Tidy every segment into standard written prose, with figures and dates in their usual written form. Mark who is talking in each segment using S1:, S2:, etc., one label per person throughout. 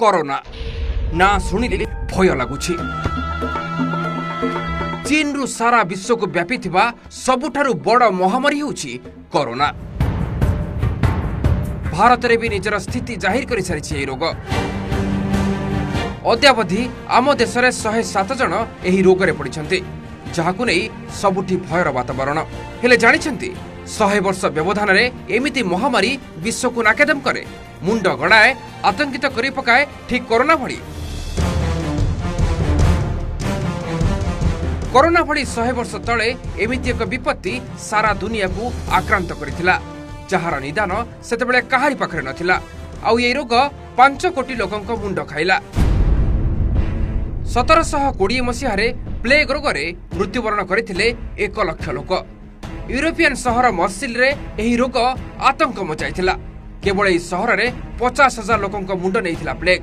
S1: Corona ना शुणिले भय लगुछि। चीन रु सारा विश्व को व्यापी सबुठारु बड़ महामारी होछि कोरोना। भारत रे भी निजर स्थिति जाहिर कर सारी रोग। अद्यावधि आम देश में 107 जन एही रोग रे पड़िछन्ति, जहाकु नै सबुठी भयर वातावरण। हेले जानिछन्ति 100 वर्ष व्यवधान रे एमिति महामारी विश्व को नाकेदम करे, मुंड गणाए, आतंकित करि पकाए ठीक कोरोना भली। कोरोना भली 100 वर्ष तले एमिति एक विपत्ति सारा दुनिया को आक्रांत करिथिला, जहार निदान सेतेबेले काहारी पाखरे नथिला। आउ ये रोग 5 कोटी लोकंक मुंड खाइला। 1720 मसीह प्लेग रोग रे मृत्युवरण करथिले 1 लाख लोक। यूरोपियन सहर मर्सिल रे एही रोग आतंक मचाइथिला। केवल एही सहर रे 50,000 लोकंक मुंड नेइथिला प्लेग।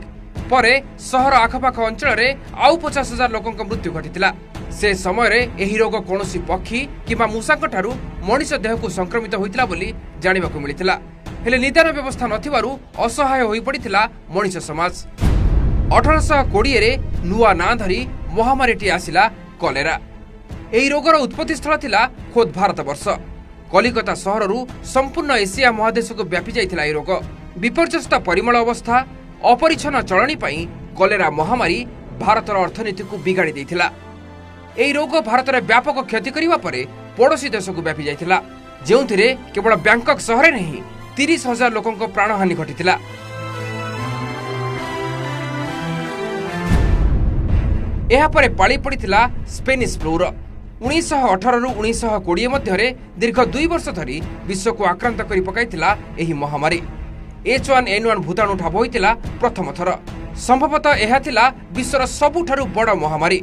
S1: परे सहर आखपाख अंचल रे आउ 50,000 लोकंक मृत्यु घटिथिला। से समय रे एही रोग कोनोसी पक्षी किबा मूषाक ठारू मनुष्य देह को संक्रमित होइतिला बोली जानिबाकू मिलिथिला। हेले निदान व्यवस्था नथिबारु असहाय होई पड़िथिला मनुष्य समाज। 1820 रे नुआ ना धरी महामारीटी आसिला कलेरा। एही रोगर उत्पत्ति स्थल थिला खोद भारत वर्ष। कलिकता सहररू संपूर्ण एशिया महादेश को व्यापी जाइथिला एही रोग। विपर्यस्त परिमल अवस्था, अपरिच्छन्न चलनी पई कलेरा महामारी भारतर अर्थनीति को बिगाड़ी देइथिला। एही रोग भारत रे व्यापक क्षति करिवा परे पड़ोसी देश को व्यापी जाइथिला, जेउथिरे केवल बैंकक सहर नहीं 30,000 लोकंक प्राणहानि घटिथिला। एहा परे पाली पड़िथिला स्पेनिश फ्लूर। 1918 रु 1920 मध्य दीर्घ 2 वर्ष धरी विश्व को आक्रांत करि पकाइथिला एही महामारी। H1N1 भूताणु ठाब होइथिला प्रथम थर। संभवतः एहा थिला विश्वर सबुठारु बड़ महामारी,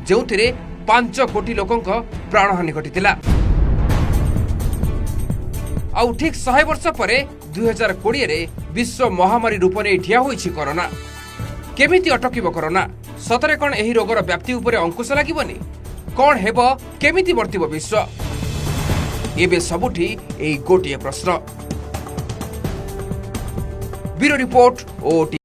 S1: जेउथिरे 5 कोटी लोकंक प्राणहानि घटिथिला। आउ ठीक 100 वर्ष परे 2020 रे विश्व महामारी रूप नै ठिया होइछि कोरोना। केमिति अटकिबो कोरोना? सतरे कोन एही रोगर व्याप्ति उपरे अंकुश लागिबनी? कोन हेबो, केमिति वर्तिबो विश्व? एबे सबुठी एही गोटिए प्रश्न। Bureau report, OT।